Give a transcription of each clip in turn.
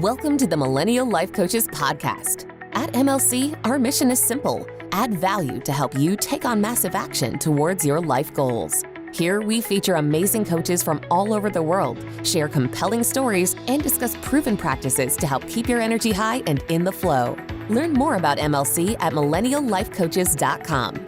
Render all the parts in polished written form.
Welcome to the Millennial Life Coaches podcast. At MLC, our mission is simple: add value to help you take on massive action towards your life goals. Here, we feature amazing coaches from all over the world, share compelling stories, and discuss proven practices to help keep your energy high and in the flow. Learn more about MLC at millenniallifecoaches.com.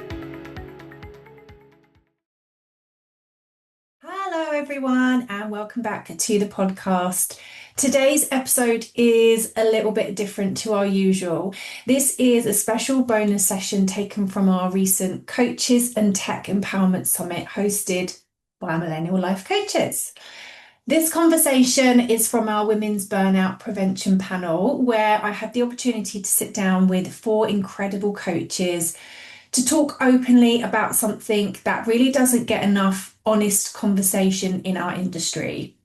Hello, everyone, and welcome back to the podcast. Today's episode is a little bit different to our usual. This is a special bonus session taken from our recent Coaches and Tech Empowerment Summit hosted by Millennial Life Coaches. This conversation is from our Women's Burnout Prevention panel, where I had the opportunity to sit down with 4 incredible coaches to talk openly about something that really doesn't get enough honest conversation in our industry: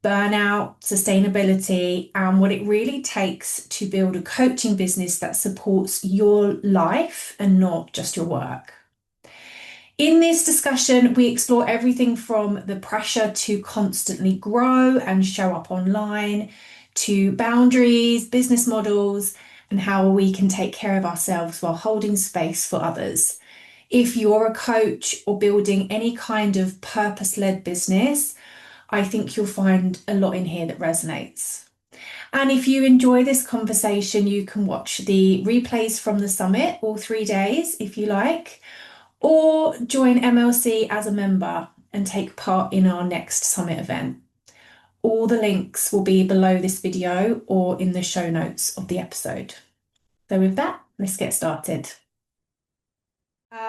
burnout, sustainability, and what it really takes to build a coaching business that supports your life and not just your work. In this discussion, we explore everything from the pressure to constantly grow and show up online, to boundaries, business models, and how we can take care of ourselves while holding space for others. If you're a coach or building any kind of purpose-led business, I think you'll find a lot in here that resonates. And if you enjoy this conversation, you can watch the replays from the summit all 3 days if you like, or join MLC as a member and take part in our next summit event. All the links will be below this video or in the show notes of the episode. So with that, let's get started.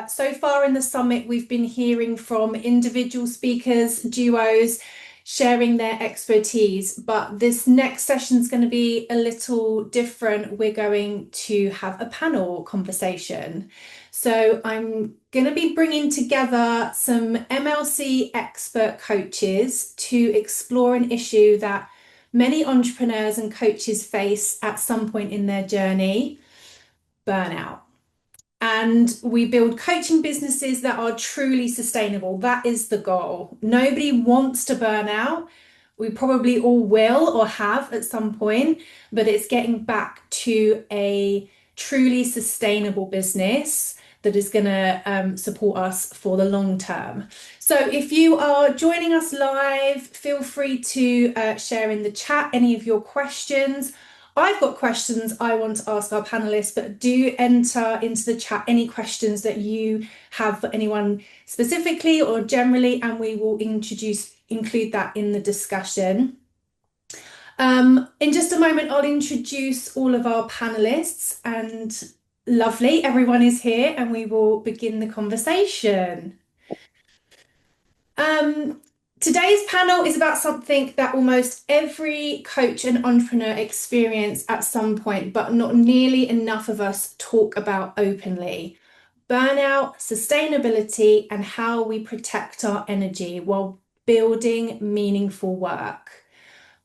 So far in the summit, we've been hearing from individual speakers, duos, sharing their expertise, but this next session is going to be a little different. We're going to have a panel conversation. So I'm going to be bringing together some MLC expert coaches to explore an issue that many entrepreneurs and coaches face at some point in their journey: burnout. And we build coaching businesses that are truly sustainable. That is the goal. Nobody wants to burn out. We probably all will or have at some point, but it's getting back to a truly sustainable business that is going to support us for the long term. So if you are joining us live, feel free to share in the chat any of your questions. I've got questions I want to ask our panelists, but do enter into the chat any questions that you have for anyone specifically or generally, and we will include that in the discussion. In just a moment, I'll introduce all of our panelists, and lovely, everyone is here, and we will begin the conversation. Today's panel is about something that almost every coach and entrepreneur experience at some point, but not nearly enough of us talk about openly: burnout, sustainability, and how we protect our energy while building meaningful work.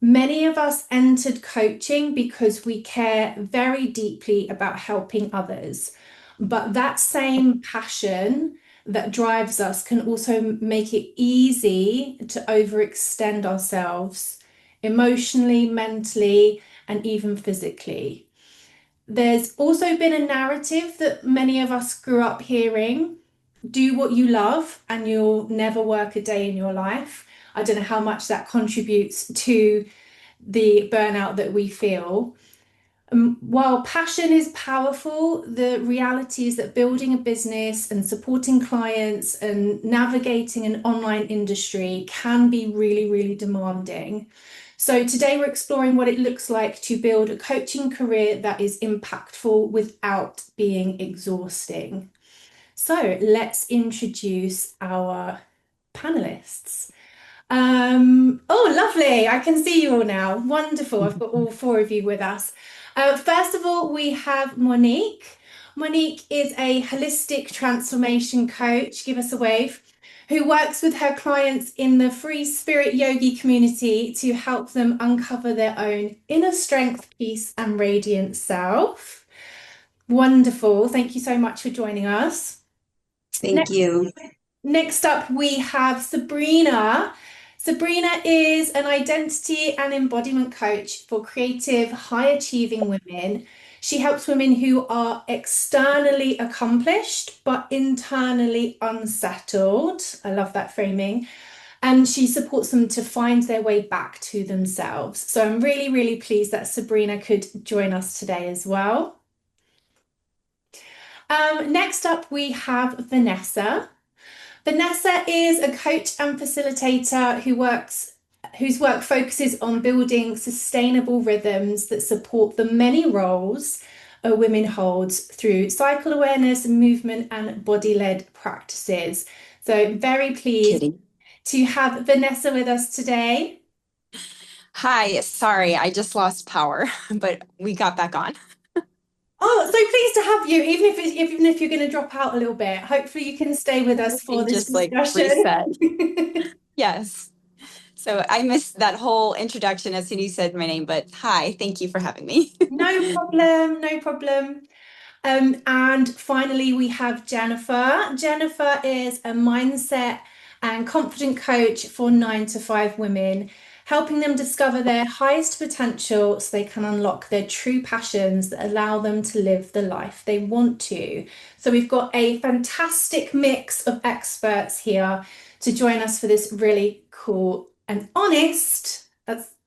Many of us entered coaching because we care very deeply about helping others, but that same passion that drives us can also make it easy to overextend ourselves emotionally, mentally, and even physically. There's also been a narrative that many of us grew up hearing: do what you love and you'll never work a day in your life. I don't know how much that contributes to the burnout that we feel. While passion is powerful, the reality is that building a business and supporting clients and navigating an online industry can be really, really demanding. So today we're exploring what it looks like to build a coaching career that is impactful without being exhausting. So let's introduce our panelists. Oh, lovely. I can see you all now. Wonderful. I've got all 4 of you with us. First of all, we have Monique. Monique is a holistic transformation coach, give us a wave, who works with her clients in the free spirit yogi community to help them uncover their own inner strength, peace, and radiant self. Wonderful. Thank you so much for joining us. Thank you. Next up, we have Sabrina. Sabrina is an identity and embodiment coach for creative, high achieving women. She helps women who are externally accomplished but internally unsettled. I love that framing. And she supports them to find their way back to themselves. So I'm really, really pleased that Sabrina could join us today as well. Next up, we have Vanessa. Vanessa is a coach and facilitator whose work focuses on building sustainable rhythms that support the many roles a woman holds through cycle awareness, movement, and body-led practices. So very pleased Kidding. to have Vanessa with us today. Hi, sorry, I just lost power, but we got back on. Oh, so pleased to have you, even if you're going to drop out a little bit. Hopefully you can stay with us for And this just like discussion. reset. Yes. So I missed that whole introduction as soon as you said my name, but hi, thank you for having me. No problem, no problem. And finally, we have Jennifer. Jennifer is a mindset and confident coach for 9 to 5 women, helping them discover their highest potential so they can unlock their true passions that allow them to live the life they want to. So we've got a fantastic mix of experts here to join us for this really cool and that's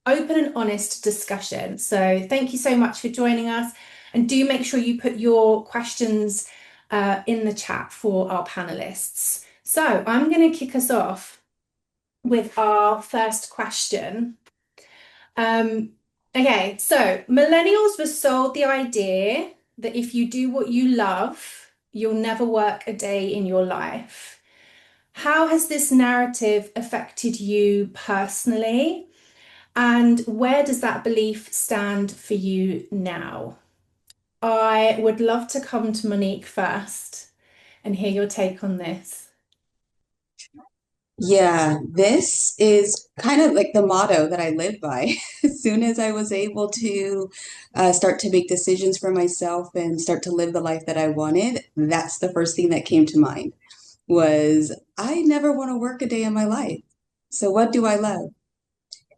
open and honest discussion. So thank you so much for joining us. And do make sure you put your questions in the chat for our panelists. So I'm going to kick us off with our first question. Okay, so millennials were sold the idea that if you do what you love, you'll never work a day in your life. How has this narrative affected you personally? And where does that belief stand for you now? I would love to come to Monique first and hear your take on this. Yeah, this is kind of like the motto that I live by. As soon as I was able to start to make decisions for myself and start to live the life that I wanted, that's the first thing that came to mind was I never want to work a day in my life. So what do I love?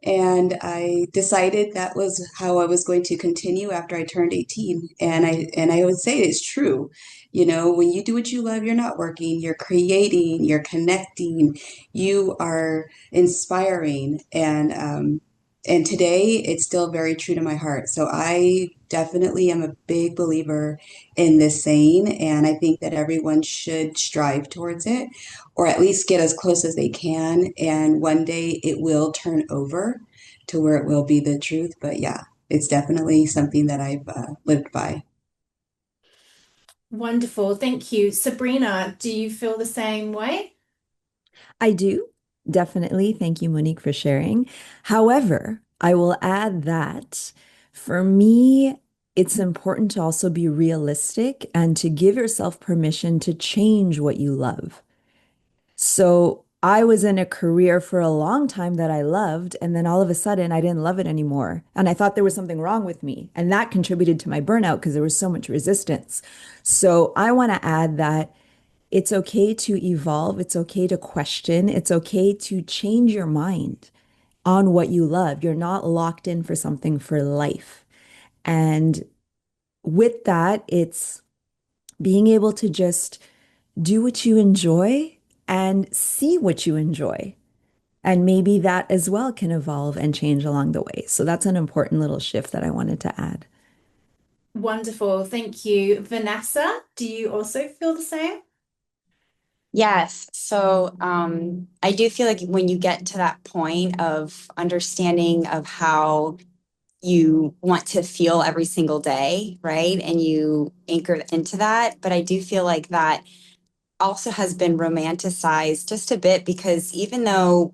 And I decided that was how I was going to continue after I turned 18. And I would say it's true. You know, when you do what you love, you're not working, you're creating, you're connecting, you are inspiring. And today it's still very true to my heart. So I definitely am a big believer in this saying, and I think that everyone should strive towards it or at least get as close as they can. And one day it will turn over to where it will be the truth. But yeah, it's definitely something that I've lived by. Wonderful. Thank you. Sabrina, do you feel the same way? I do, definitely. Thank you, Monique, for sharing. However, I will add that for me, it's important to also be realistic and to give yourself permission to change what you love. So I was in a career for a long time that I loved, and then all of a sudden I didn't love it anymore. And I thought there was something wrong with me. And that contributed to my burnout because there was so much resistance. So I want to add that it's okay to evolve. It's okay to question. It's okay to change your mind on what you love. You're not locked in for something for life. And with that, it's being able to just do what you enjoy and see what you enjoy. And maybe that as well can evolve and change along the way. So that's an important little shift that I wanted to add. Wonderful. Thank you. Vanessa, do you also feel the same? Yes. So I do feel like when you get to that point of understanding of how you want to feel every single day, right? And you anchor into that. But I do feel like that also has been romanticized just a bit because even though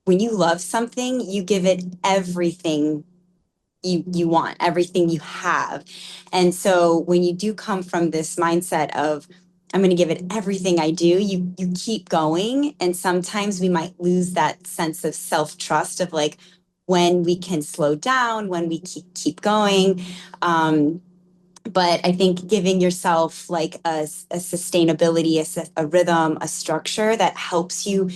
when you love something, you give it everything you want, everything you have. And so when you do come from this mindset of I'm going to give it everything I do, you keep going. And sometimes we might lose that sense of self-trust of like when we can slow down, when we keep going. But I think giving yourself like a sustainability, a rhythm, a structure that helps you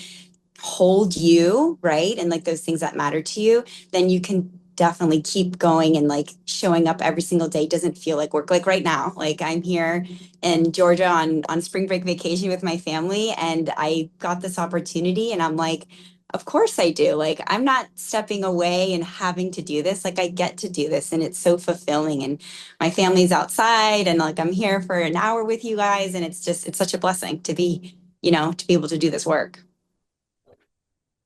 hold you, right? And like those things that matter to you, then you can definitely keep going, and like showing up every single day doesn't feel like work. Like right now, like I'm here in Georgia on spring break vacation with my family, and I got this opportunity, and I'm like, of course I do. Like I'm not stepping away and having to do this. Like I get to do this, and it's so fulfilling, and my family's outside, and like I'm here for an hour with you guys, and it's such a blessing to be, to be able to do this work.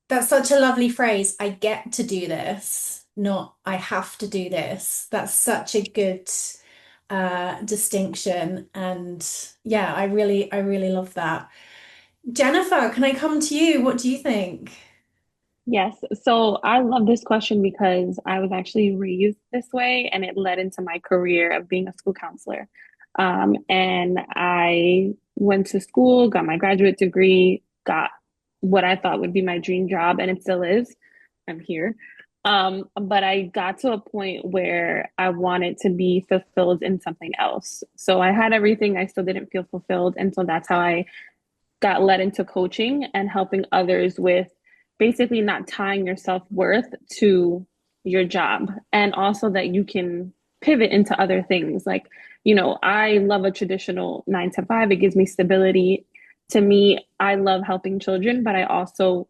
That's such a lovely phrase. I get to do this, not I have to do this. That's such a good distinction. And yeah, I really love that. Jennifer, can I come to you? What do you think? Yes. So I love this question because I was actually raised this way and it led into my career of being a school counselor. And I went to school, got my graduate degree, got what I thought would be my dream job, and it still is. I'm here. But I got to a point where I wanted to be fulfilled in something else. So I had everything, I still didn't feel fulfilled. And so that's how I got led into coaching and helping others with basically not tying your self-worth to your job, and also that you can pivot into other things. Like, I love a traditional 9 to 5. It gives me stability. To me, I love helping children, but I also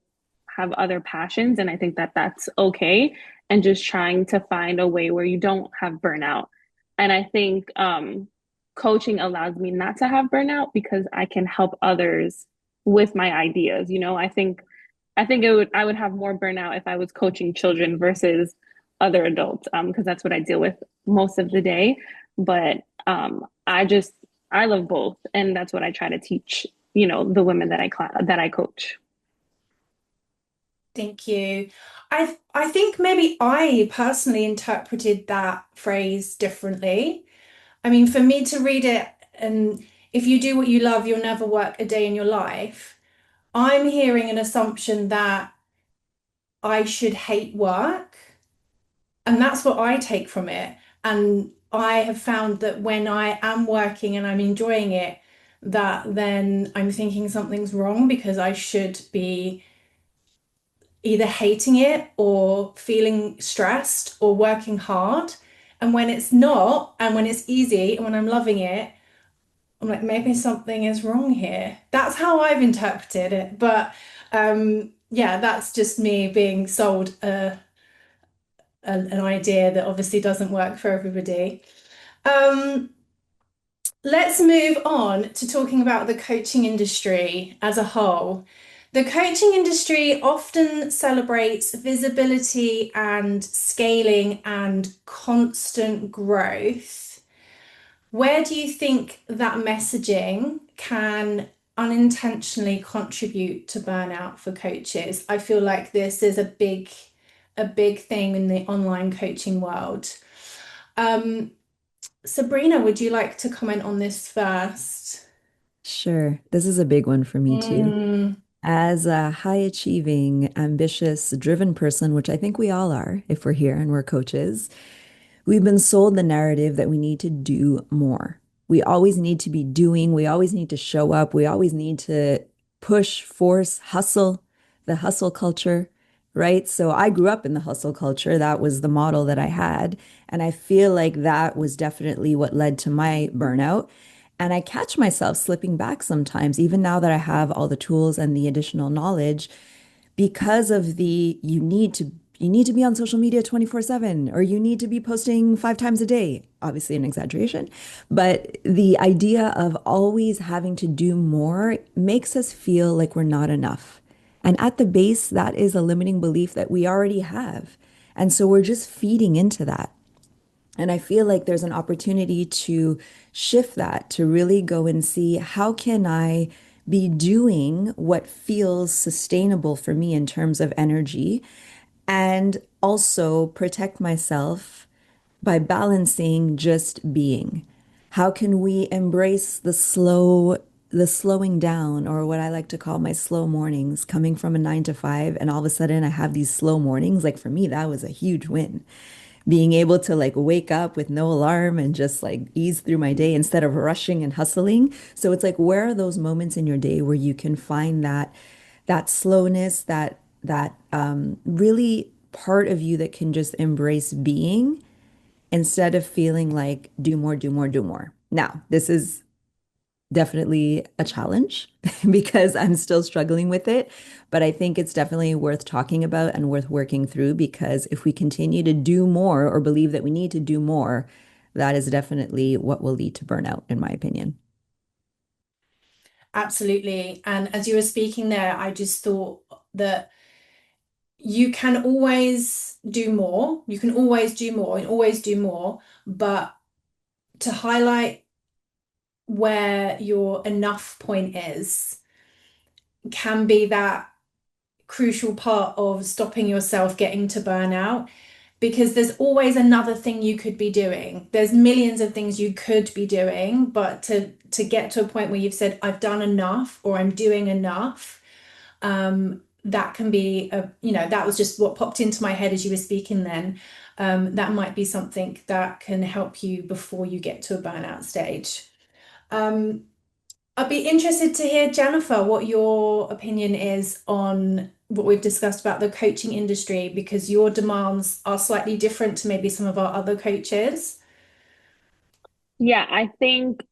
have other passions, and I think that that's okay. And just trying to find a way where you don't have burnout. And I think coaching allows me not to have burnout because I can help others with my ideas. I think I would have more burnout if I was coaching children versus other adults, because that's what I deal with most of the day. But I love both, and that's what I try to teach, the women that I coach. Thank you. I think maybe I personally interpreted that phrase differently. I mean, for me to read it, and if you do what you love, you'll never work a day in your life. I'm hearing an assumption that I should hate work, and that's what I take from it. And I have found that when I am working and I'm enjoying it, that then I'm thinking something's wrong because I should be either hating it or feeling stressed or working hard. And when it's not, and when it's easy, and when I'm loving it, I'm like, maybe something is wrong here. That's how I've interpreted it. But yeah, that's just me being sold an idea that obviously doesn't work for everybody. Um, let's move on to talking about the coaching industry as a whole. The coaching industry often celebrates visibility and scaling and constant growth. Where do you think that messaging can unintentionally contribute to burnout for coaches? I feel like this is a big thing in the online coaching world. Sabrina, would you like to comment on this first? Sure. This is a big one for me too. Mm, As a high achieving, ambitious, driven person, which I think we all are if we're here and we're coaches, we've been sold the narrative that we need to do more. We always need to be doing, we always need to show up, we always need to push, force, hustle, the hustle culture, right? So I grew up in the hustle culture. That was the model that I had. And I feel like that was definitely what led to my burnout. And I catch myself slipping back sometimes, even now that I have all the tools and the additional knowledge, because of the you need to be on social media 24/7, or you need to be posting 5 times a day. Obviously an exaggeration, but the idea of always having to do more makes us feel like we're not enough. And at the base, that is a limiting belief that we already have. And so we're just feeding into that. And I feel like there's an opportunity to shift that, to really go and see how can I be doing what feels sustainable for me in terms of energy, and also protect myself by balancing just being. How can we embrace the slowing down, or what I like to call my slow mornings, coming from a 9 to 5, and all of a sudden I have these slow mornings. Like for me, that was a huge win. Being able to like wake up with no alarm and just like ease through my day instead of rushing and hustling. So it's like, where are those moments in your day where you can find that slowness, that really part of you that can just embrace being instead of feeling like do more, do more, do more. Now, this is definitely a challenge because I'm still struggling with it, but I think it's definitely worth talking about and worth working through because if we continue to do more or believe that we need to do more, that is definitely what will lead to burnout, in my opinion. Absolutely. And as you were speaking there, I just thought that you can always do more. You can always do more and always do more. But to highlight where your enough point is can be that crucial part of stopping yourself getting to burnout because there's always another thing you could be doing. There's millions of things you could be doing, but to get to a point where you've said, I've done enough or I'm doing enough, that can be that was just what popped into my head as you were speaking then. That might be something that can help you before you get to a burnout stage. I'd be interested to hear, Jennifer, what your opinion is on what we've discussed about the coaching industry, because your demands are slightly different to maybe some of our other coaches. Yeah, I think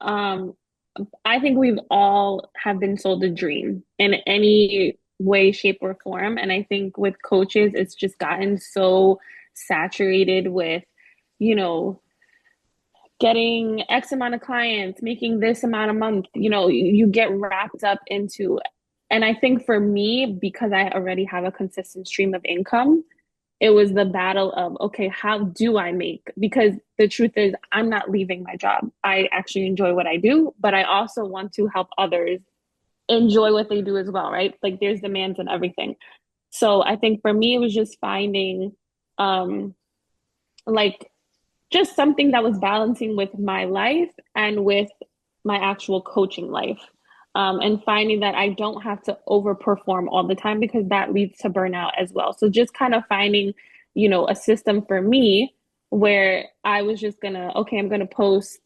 we've all have been sold a dream in any way, shape, or form. And I think with coaches, it's just gotten so saturated with, you know, getting X amount of clients, making this amount a month, you get wrapped up into. And I think for me, because I already have a consistent stream of income, it was the battle of, okay, how do I make? Because the truth is, I'm not leaving my job. I actually enjoy what I do, but I also want to help others enjoy what they do as well, right? Like there's demands and everything. So I think for me, it was just finding like just something that was balancing with my life and with my actual coaching life. And finding that I don't have to overperform all the time because that leads to burnout as well. So just kind of finding, a system for me where I was just okay, I'm gonna post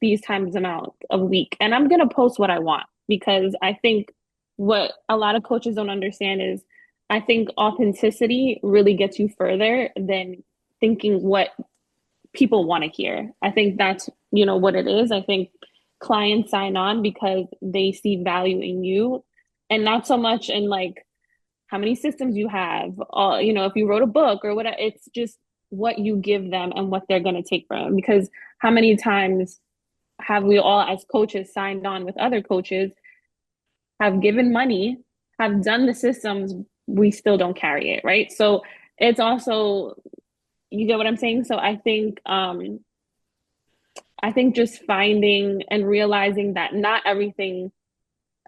these times amount a week and I'm gonna post what I want because I think what a lot of coaches don't understand is I think authenticity really gets you further than thinking what people want to hear. I think that's, what it is. I think clients sign on because they see value in you and not so much in like how many systems you have, if you wrote a book or whatever. It's just what you give them and what they're going to take from them. Because how many times have we all as coaches signed on with other coaches, have given money, have done the systems, we still don't carry it, right? So it's also, you get what I'm saying? So I think just finding and realizing that not everything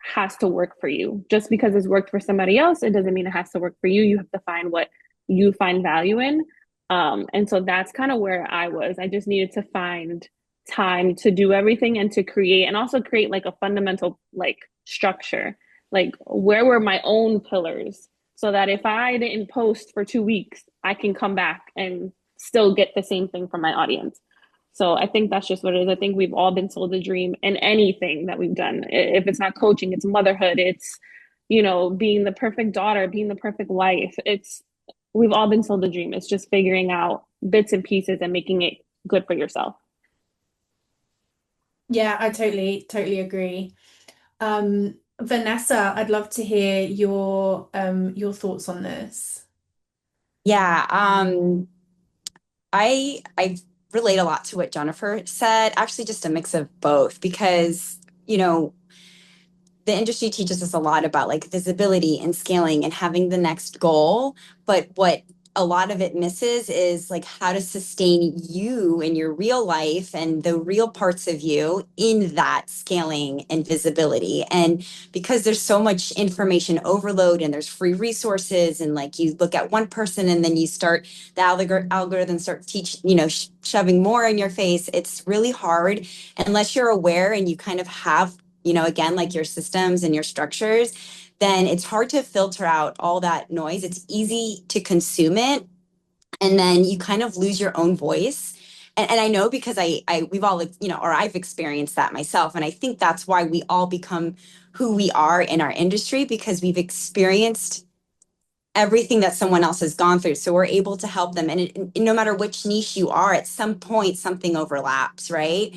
has to work for you. Just because it's worked for somebody else, it doesn't mean it has to work for you. You have to find what you find value in. And so that's kind of where I was. I just needed to find time to do everything and to create and also create like a fundamental like structure. Like where were my own pillars so that if I didn't post for 2 weeks, I can come back and still get the same thing from my audience. So I think that's just what it is. I think we've all been sold a dream in anything that we've done. If it's not coaching, it's motherhood, it's, being the perfect daughter, being the perfect wife. We've all been sold a dream. It's just figuring out bits and pieces and making it good for yourself. Yeah, I totally agree. Vanessa, I'd love to hear your thoughts on this. Yeah, I relate a lot to what Jennifer said, actually just a mix of both because, the industry teaches us a lot about like visibility and scaling and having the next goal. But what a lot of it misses is like how to sustain you in your real life and the real parts of you in that scaling and visibility. And because there's so much information overload and there's free resources and like you look at one person and then you start the algorithm start shoving more in your face. It's really hard unless you're aware and you kind of have again, like your systems and your structures, then it's hard to filter out all that noise. It's easy to consume it. And then you kind of lose your own voice. and I know because we've all, or I've experienced that myself. And I think that's why we all become who we are in our industry, because we've experienced everything that someone else has gone through. So we're able to help them. And no matter which niche you are, at some point, something overlaps, right?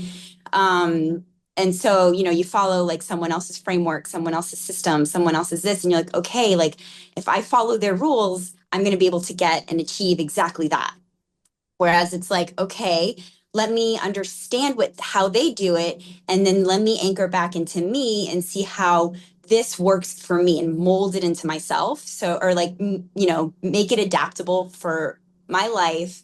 And so, you follow like someone else's framework, someone else's system, someone else's this, and you're like, okay, like if I follow their rules, I'm going to be able to get and achieve exactly that. Whereas it's like, okay, let me understand how they do it, and then let me anchor back into me and see how this works for me and mold it into myself. So, or like, make it adaptable for my life,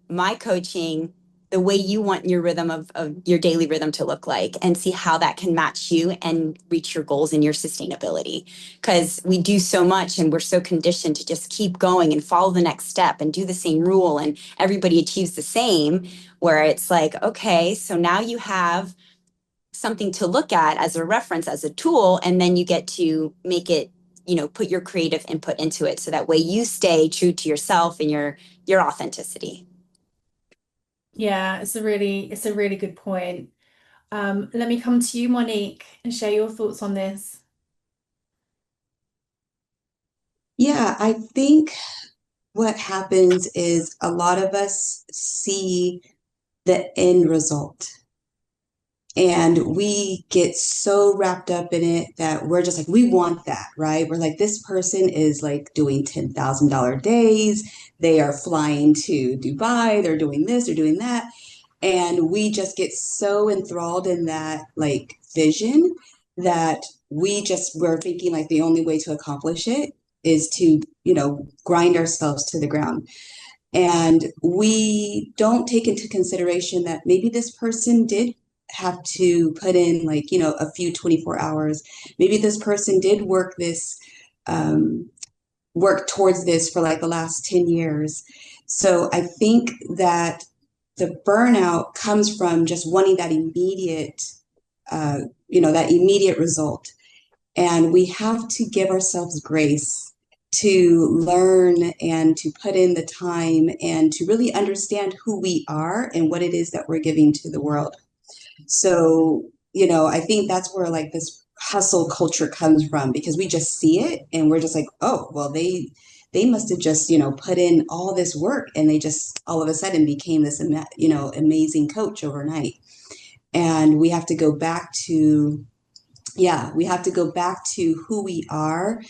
my coaching, the way you want your rhythm of your daily rhythm to look like, and see how that can match you and reach your goals and your sustainability. Because we do so much and we're so conditioned to just keep going and follow the next step and do the same rule and everybody achieves the same, where it's like, okay, so now you have something to look at as a reference, as a tool, and then you get to make it, put your creative input into it, so that way you stay true to yourself and your authenticity. Yeah, it's a really good point. Let me come to you, Monique, and share your thoughts on this. Yeah, I think what happens is a lot of us see the end result. And we get so wrapped up in it that we're just like, we want that, right? We're like, this person is like doing $10,000 days. They are flying to Dubai. They're doing this, they're doing that. And we just get so enthralled in that like vision that we're thinking like the only way to accomplish it is to, grind ourselves to the ground. And we don't take into consideration that maybe this person did have to put in like, a few 24 hours. Maybe this person did work towards this for like the last 10 years. So I think that the burnout comes from just wanting that immediate result. And we have to give ourselves grace to learn and to put in the time and to really understand who we are and what it is that we're giving to the world. So, I think that's where like this hustle culture comes from, because we just see it and we're just like, oh, well, they must have just, put in all this work and they just all of a sudden became this, amazing coach overnight. And we have to go back to, who we are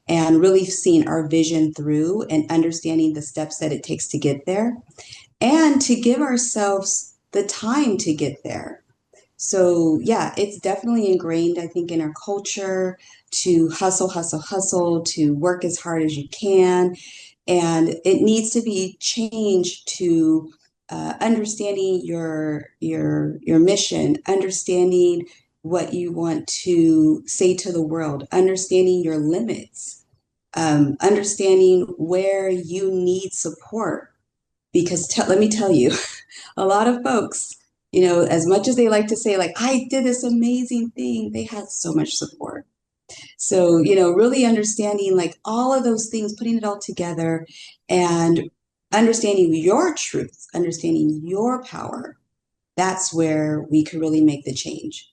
and really seeing our vision through and understanding the steps that it takes to get there and to give ourselves the time to get there. So yeah, it's definitely ingrained, I think, in our culture to hustle, hustle, hustle, to work as hard as you can. And it needs to be changed to understanding your mission, understanding what you want to say to the world, understanding your limits, understanding where you need support. Because let me tell you, a lot of folks, as much as they like to say, like, I did this amazing thing, they had so much support. So, really understanding like all of those things, putting it all together and understanding your truth, understanding your power, that's where we could really make the change.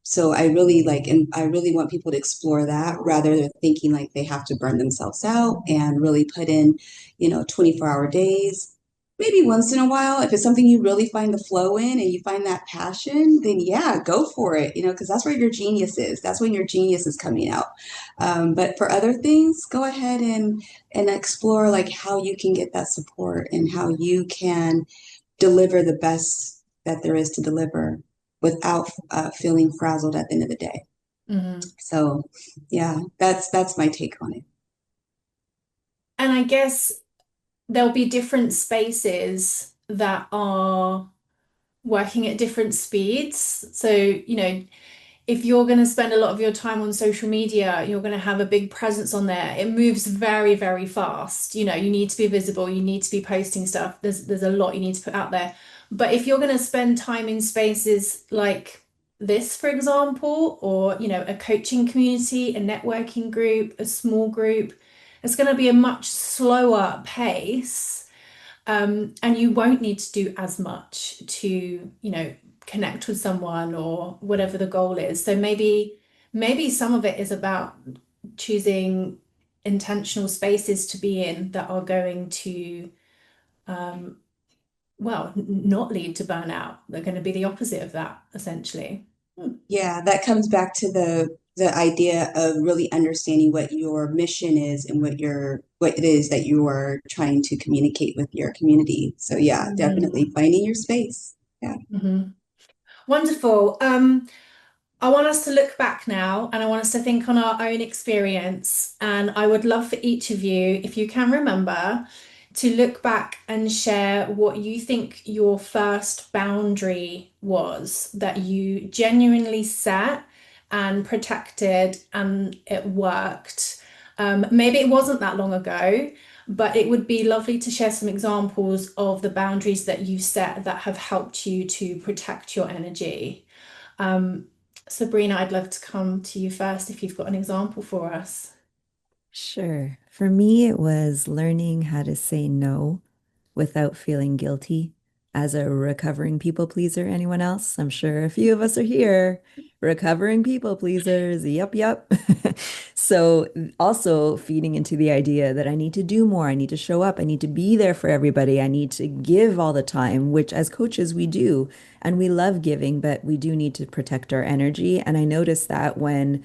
So I really and I really want people to explore that rather than thinking like they have to burn themselves out and really put in, 24-hour days. Maybe once in a while, if it's something you really find the flow in and you find that passion, then yeah, go for it, because that's where your genius is. That's when your genius is coming out. But for other things, go ahead and explore like how you can get that support and how you can deliver the best that there is to deliver without feeling frazzled at the end of the day. Mm-hmm. So yeah, that's my take on it. And I guess there'll be different spaces that are working at different speeds. So, if you're going to spend a lot of your time on social media, you're going to have a big presence on there. It moves very, very fast. You need to be visible, you need to be posting stuff. There's a lot you need to put out there. But if you're going to spend time in spaces like this, for example, or, a coaching community, a networking group, a small group, it's going to be a much slower pace. And you won't need to do as much to, connect with someone or whatever the goal is. So maybe some of it is about choosing intentional spaces to be in that are going to, not lead to burnout. They're going to be the opposite of that, essentially. Yeah, that comes back to the idea of really understanding what your mission is and what it is that you are trying to communicate with your community. So yeah, definitely finding your space. Yeah. Mhm. Wonderful. I want us to look back now and I want us to think on our own experience. And I would love for each of you, if you can remember, to look back and share what you think your first boundary was that you genuinely set and protected and it worked. Maybe it wasn't that long ago, but it would be lovely to share some examples of the boundaries that you set that have helped you to protect your energy. Sabrina, I'd love to come to you first if you've got an example for us. Sure. For me, it was learning how to say no without feeling guilty as a recovering people pleaser. Anyone else? I'm sure a few of us are here. Recovering people pleasers. Yep, yep. So also feeding into the idea that I need to do more. I need to show up. I need to be there for everybody. I need to give all the time, which as coaches we do. And we love giving, but we do need to protect our energy. And I noticed that when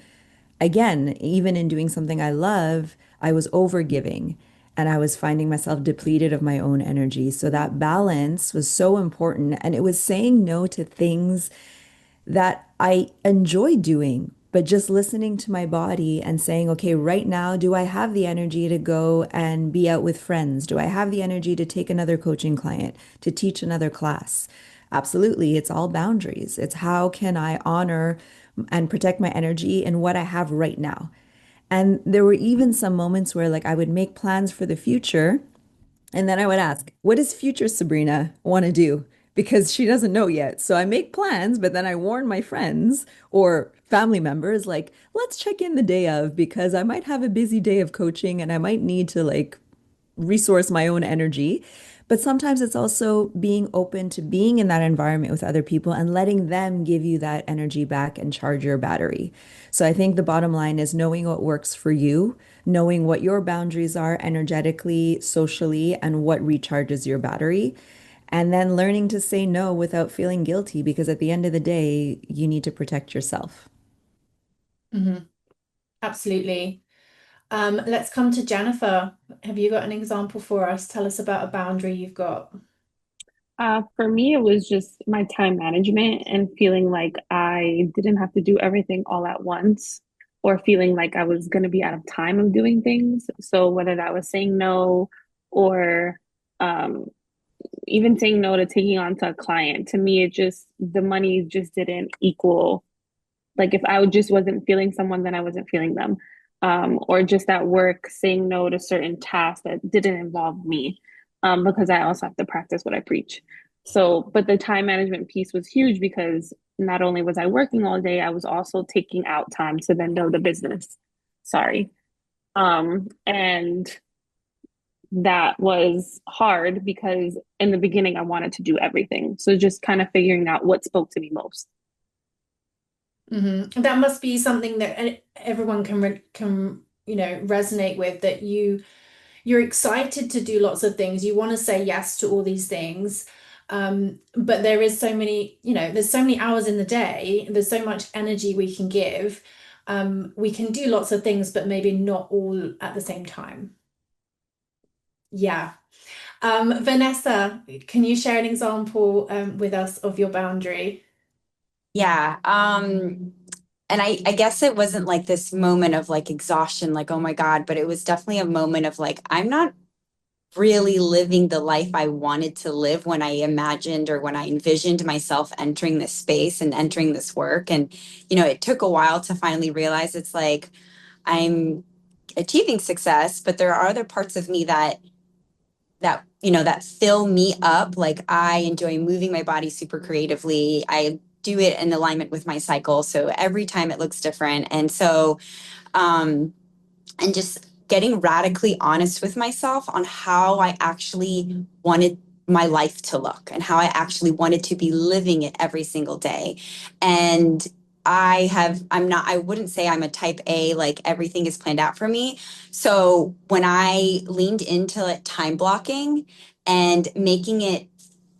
again, even in doing something I love, I was over giving and I was finding myself depleted of my own energy. So that balance was so important. And it was saying no to things that I enjoy doing, but just listening to my body and saying, okay, right now, do I have the energy to go and be out with friends? Do I have the energy to take another coaching client, to teach another class? Absolutely. It's all boundaries. It's how can I honor and protect my energy in what I have right now. And there were even some moments where like I would make plans for the future and then I would ask, what does future Sabrina want to do? Because she doesn't know yet. So I make plans, but then I warn my friends or family members, like, let's check in the day of because I might have a busy day of coaching and I might need to like resource my own energy. But sometimes it's also being open to being in that environment with other people and letting them give you that energy back and charge your battery. So I think the bottom line is knowing what works for you, knowing what your boundaries are energetically, socially, and what recharges your battery. And then learning to say no without feeling guilty, because at the end of the day, you need to protect yourself. Absolutely. Let's come to Jennifer. Have you got an example for us? Tell us about a boundary you've got. For me, it was just my time management and feeling like I didn't have to do everything all at once or feeling like I was going to be out of time of doing things. So whether that was saying no or um, even saying no to taking on to a client, to me, the money just didn't equal. Like if I just wasn't feeling someone, then I wasn't feeling them. Or just at work, saying no to certain tasks that didn't involve me, because I also have to practice what I preach. So, but the time management piece was huge because not only was I working all day, I was also taking out time to then know the business. Sorry. And that was hard because in the beginning I wanted to do everything. So just kind of figuring out what spoke to me most. That must be something that everyone can resonate with, that you're excited to do lots of things. You want to say yes to all these things. But there is so many, there's so many hours in the day, there's so much energy we can give. We can do lots of things, but maybe not all at the same time. Yeah. Vanessa, can you share an example with us of your boundary? Yeah. And I guess it wasn't like this moment of like exhaustion, like, oh my God, but it was definitely a moment of like, I'm not really living the life I wanted to live when I imagined or when I envisioned myself entering this space and entering this work. And, it took a while to finally realize it's like I'm achieving success, but there are other parts of me that fill me up. Like I enjoy moving my body super creatively. I do it in alignment with my cycle. So every time it looks different. And so, and just getting radically honest with myself on how I actually wanted my life to look and how I actually wanted to be living it every single day. And I wouldn't say I'm a type A, like everything is planned out for me. So when I leaned into like time blocking and making it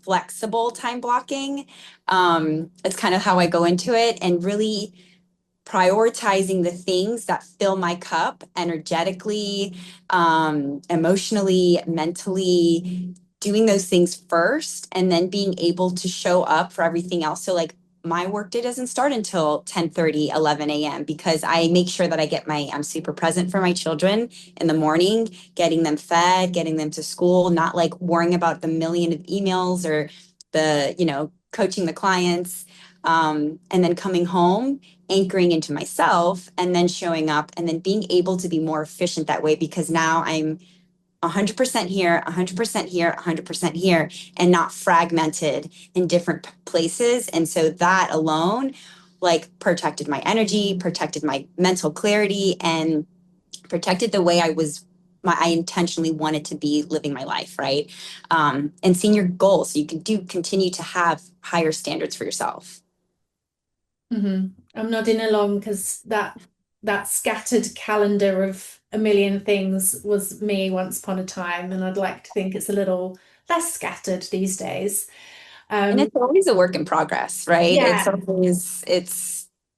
flexible time blocking, it's kind of how I go into it, and really prioritizing the things that fill my cup energetically, emotionally, mentally, doing those things first, and then being able to show up for everything else. So like my workday doesn't start until 10:30, 11 a.m. because I make sure that I'm super present for my children in the morning, getting them fed, getting them to school, not like worrying about the million of emails or coaching the clients. And then coming home, anchoring into myself, and then showing up, and then being able to be more efficient that way, because now I'm 100% here, 100% here, 100% here, and not fragmented in different places. And so that alone, like, protected my energy, protected my mental clarity, and protected the way I intentionally wanted to be living my life, right? And seeing your goals so you can continue to have higher standards for yourself. I'm nodding along because that scattered calendar of a million things was me once upon a time, and I'd like to think it's a little less scattered these days. And it's always a work in progress, right? Yeah.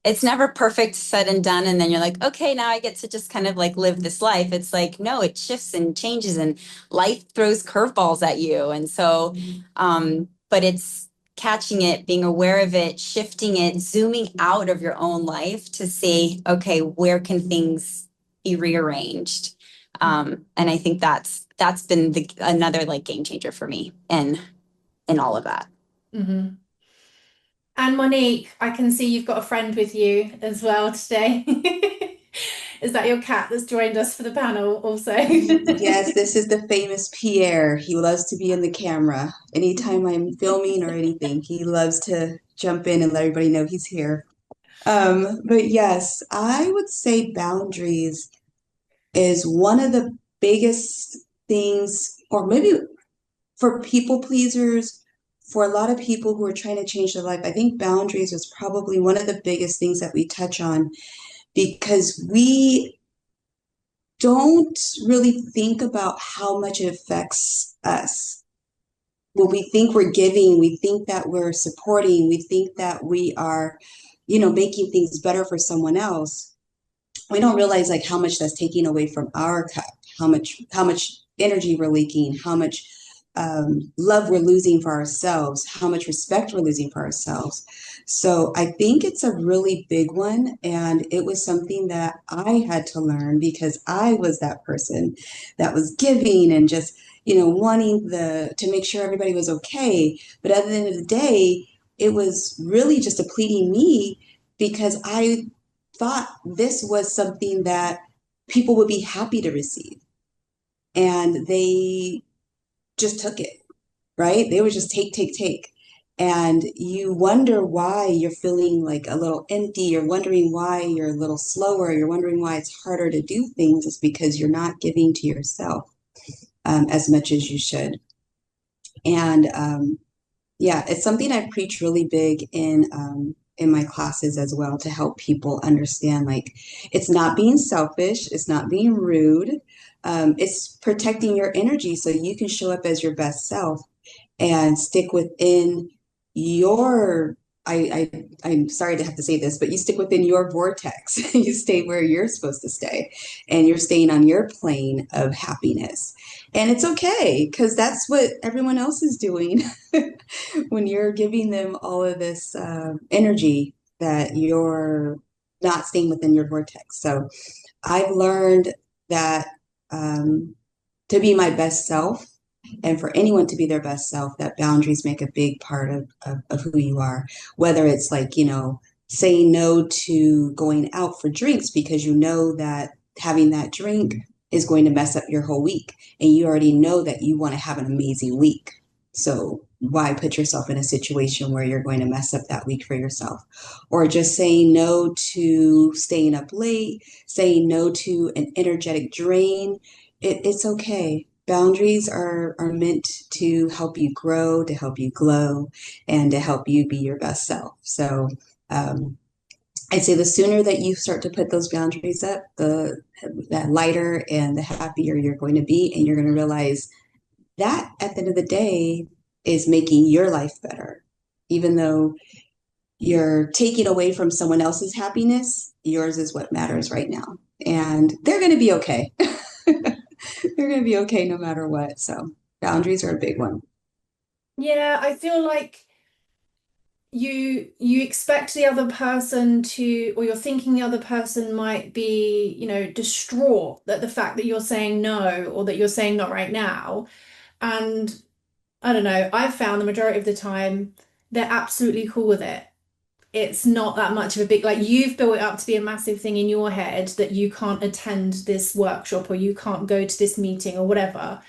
It's never perfect, said and done, and then you're like, okay, now I get to just kind of like live this life. It's like, no, it shifts and changes, and life throws curveballs at you. And so, but it's catching it, being aware of it, shifting it, zooming out of your own life to say, okay, where can things be rearranged? And I think that's been another like game changer for me in all of that. Mm-hmm. And Monique, I can see you've got a friend with you as well today. Is that your cat that's joined us for the panel also? Yes, this is the famous Pierre. He loves to be in the camera. Anytime I'm filming or anything, he loves to jump in and let everybody know he's here. But yes, I would say boundaries is one of the biggest things, or maybe for people pleasers, for a lot of people who are trying to change their life. I think boundaries is probably one of the biggest things that we touch on, because we don't really think about how much it affects us. When we think we're giving, we think that we're supporting, we think that we are, making things better for someone else. We don't realize like how much that's taking away from our cup, how much energy we're leaking, how much love we're losing for ourselves, how much respect we're losing for ourselves. So I think it's a really big one. And it was something that I had to learn, because I was that person that was giving and just, wanting to make sure everybody was okay. But at the end of the day, it was really just depleting me, because I thought this was something that people would be happy to receive. And they just took it, right? They would just take, take, take. And you wonder why you're feeling like a little empty. You're wondering why you're a little slower. You're wondering why it's harder to do things. It's because you're not giving to yourself as much as you should. And yeah, it's something I preach really big in my classes as well, to help people understand, like, it's not being selfish, it's not being rude, it's protecting your energy so you can show up as your best self and stick within your, I'm sorry to have to say this, but you stick within your vortex. You stay where you're supposed to stay, and you're staying on your plane of happiness. And it's okay, because that's what everyone else is doing when you're giving them all of this energy, that you're not staying within your vortex. So I've learned that to be my best self, and for anyone to be their best self, that boundaries make a big part of who you are. Whether it's like, saying no to going out for drinks because you know that having that drink is going to mess up your whole week, and you already know that you want to have an amazing week. So why put yourself in a situation where you're going to mess up that week for yourself? Or just saying no to staying up late, saying no to an energetic drain. It's okay. Boundaries are meant to help you grow, to help you glow, and to help you be your best self. So I'd say the sooner that you start to put those boundaries up, that lighter and the happier you're going to be, and you're going to realize that at the end of the day is making your life better. Even though you're taking away from someone else's happiness, yours is what matters right now. And they're going to be okay. They're going to be okay no matter what. So boundaries are a big one. Yeah, I feel like you expect the other person to, or you're thinking the other person might be, distraught at the fact that you're saying no or that you're saying not right now. And I don't know, I've found the majority of the time they're absolutely cool with it. It's not that much of a big, like you've built it up to be a massive thing in your head that you can't attend this workshop or you can't go to this meeting or whatever.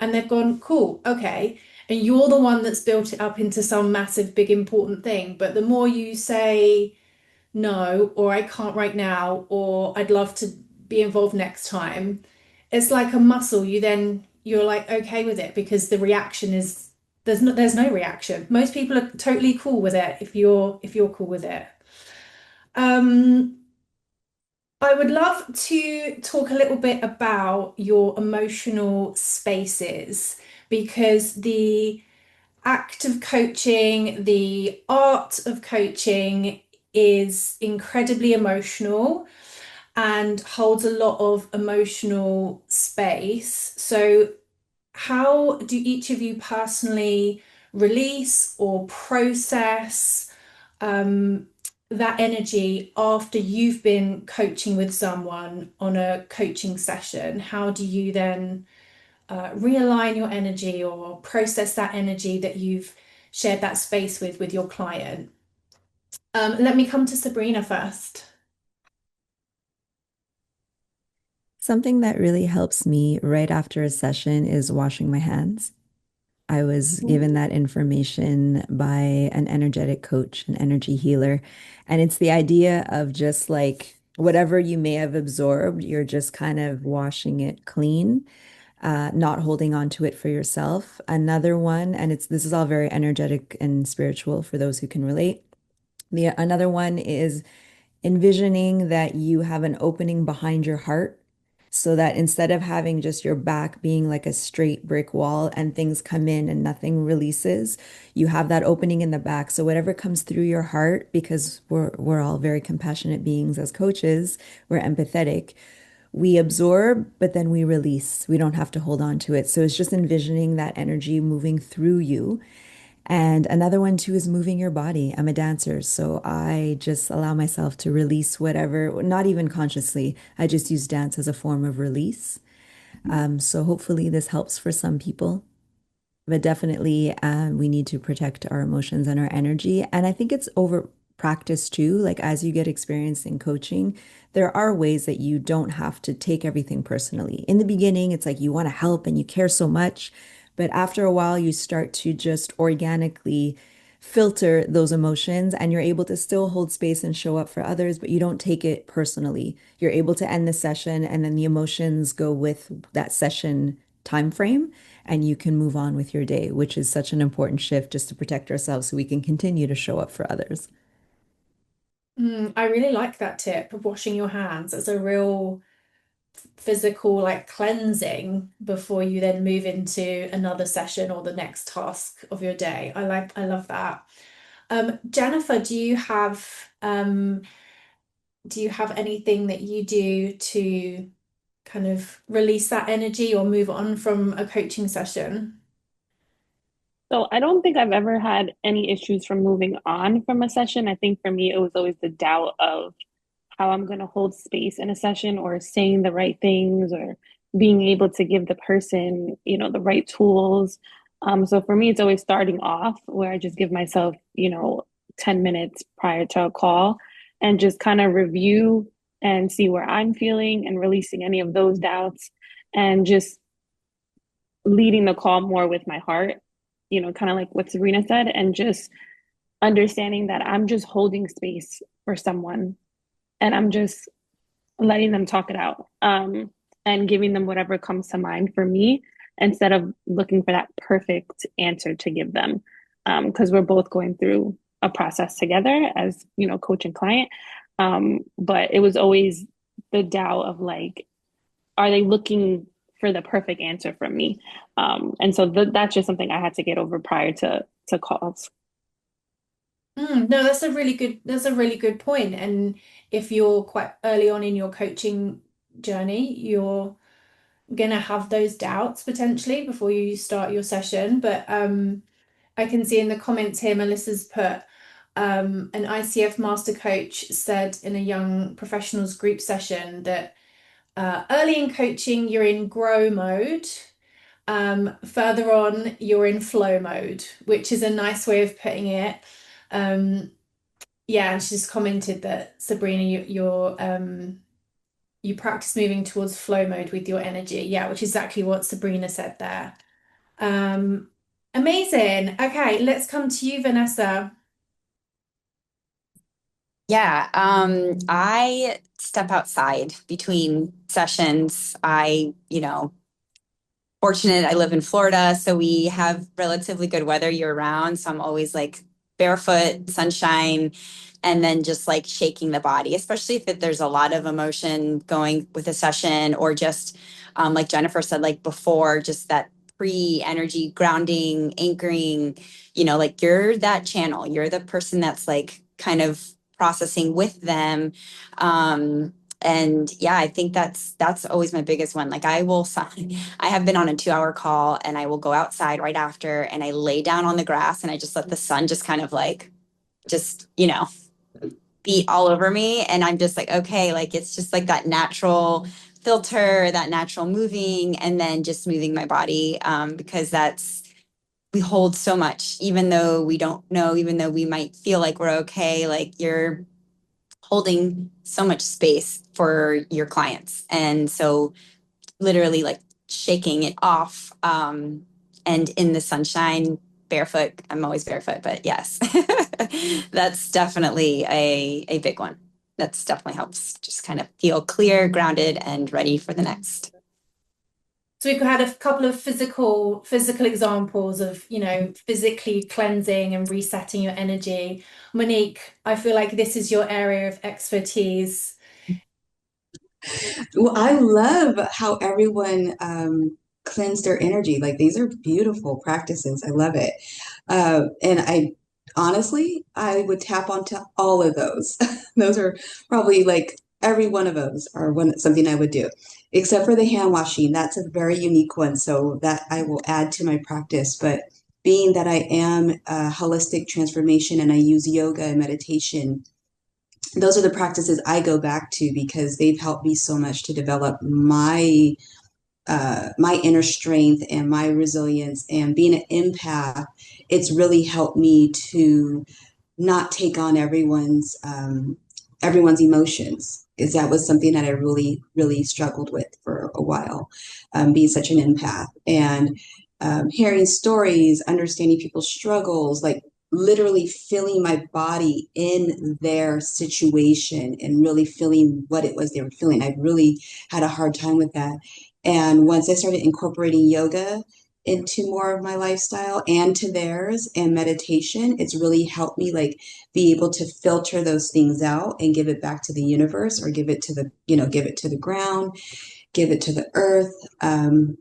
And they've gone, cool, okay. And you're the one that's built it up into some massive, big, important thing. But the more you say no, or I can't right now, or I'd love to be involved next time, it's like a muscle. You're like okay with it because the reaction is there's no reaction. Most people are totally cool with it if you're cool with it. Um, I would love to talk a little bit about your emotional spaces because the act of coaching, the art of coaching is incredibly emotional and holds a lot of emotional space. So, how do each of you personally release or process that energy after you've been coaching with someone on a coaching session? How do you then realign your energy or process that energy that you've shared that space with your client? Let me come to Sabrina first. Something that really helps me right after a session is washing my hands. I was given that information by an energetic coach, an energy healer. And it's the idea of just like whatever you may have absorbed, you're just kind of washing it clean, not holding on to it for yourself. Another one, and this is all very energetic and spiritual for those who can relate. Another one is envisioning that you have an opening behind your heart so that instead of having just your back being like a straight brick wall and things come in and nothing releases, you have that opening in the back. So whatever comes through your heart, because we're all very compassionate beings as coaches, we're empathetic. We absorb, but then we release. We don't have to hold on to it. So it's just envisioning that energy moving through you. And another one too is moving your body. I'm a dancer, so I just allow myself to release whatever, not even consciously. I just use dance as a form of release. So hopefully this helps for some people. But definitely, we need to protect our emotions and our energy. And I think it's over practice too. Like as you get experience in coaching, there are ways that you don't have to take everything personally. In the beginning, it's like you want to help and you care so much. But after a while, you start to just organically filter those emotions and you're able to still hold space and show up for others, but you don't take it personally. You're able to end the session and then the emotions go with that session time frame and you can move on with your day, which is such an important shift just to protect ourselves so we can continue to show up for others. I really like that tip of washing your hands as a real physical like cleansing before you then move into another session or the next task of your day. I love that. Jennifer, do you have anything that you do to kind of release that energy or move on from a coaching session? So I don't think I've ever had any issues from moving on from a session. I think for me, it was always the doubt of how I'm going to hold space in a session or saying the right things or being able to give the person, the right tools. So for me, it's always starting off where I just give myself, 10 minutes prior to a call and just kind of review and see where I'm feeling and releasing any of those doubts and just leading the call more with my heart kind of like what Sabrina said, and just understanding that I'm just holding space for someone and I'm just letting them talk it out, and giving them whatever comes to mind for me instead of looking for that perfect answer to give them. Because we're both going through a process together as, coach and client. But it was always the doubt of like, are they looking for the perfect answer from me? And so that's just something I had to get over prior to calls. No, that's a really good point. And if you're quite early on in your coaching journey, you're gonna have those doubts potentially before you start your session. But I can see in the comments here, Melissa's put an ICF master coach said in a young professionals group session that early in coaching, you're in grow mode. Further on, you're in flow mode, which is a nice way of putting it. Yeah, and she just commented that Sabrina, you practice moving towards flow mode with your energy. Yeah, which is exactly what Sabrina said there. Amazing. Okay, let's come to you, Vanessa. Yeah, I step outside between sessions. Fortunate I live in Florida, so we have relatively good weather year round. So I'm always like barefoot, sunshine, and then just like shaking the body, especially if there's a lot of emotion going with a session, or just like Jennifer said, like before, just that pre-energy grounding, anchoring, like you're that channel, you're the person that's like kind of processing with them. And yeah, I think that's always my biggest one. Like I have been on a 2-hour call and I will go outside right after and I lay down on the grass and I just let the sun just kind of like, just, beat all over me. And I'm just like, okay, like it's just like that natural filter, that natural moving, and then just moving my body, because we hold so much, even though we don't know, even though we might feel like we're okay, like you're holding so much space for your clients. And so literally like shaking it off, and in the sunshine, barefoot. I'm always barefoot, but yes, that's definitely a big one. That's definitely helps just kind of feel clear, grounded, and ready for the next. So we've had a couple of physical examples of, physically cleansing and resetting your energy. Monique, I feel like this is your area of expertise. Well, I love how everyone cleanse their energy. Like these are beautiful practices. I love it. And I honestly, I would tap onto all of those. Those are probably like every one of those are something I would do, except for the hand washing. That's a very unique one. So that I will add to my practice. But being that I am a holistic transformation and I use yoga and meditation, those are the practices I go back to because they've helped me so much to develop my inner strength and my resilience. And being an empath, it's really helped me to not take on everyone's emotions, because that was something that I really, really struggled with for a while, being such an empath. And hearing stories, understanding people's struggles, like literally feeling my body in their situation and really feeling what it was they were feeling. I really had a hard time with that. And once I started incorporating yoga into more of my lifestyle and to theirs, and meditation, it's really helped me like be able to filter those things out and give it back to the universe, or give it to the ground, give it to the earth, and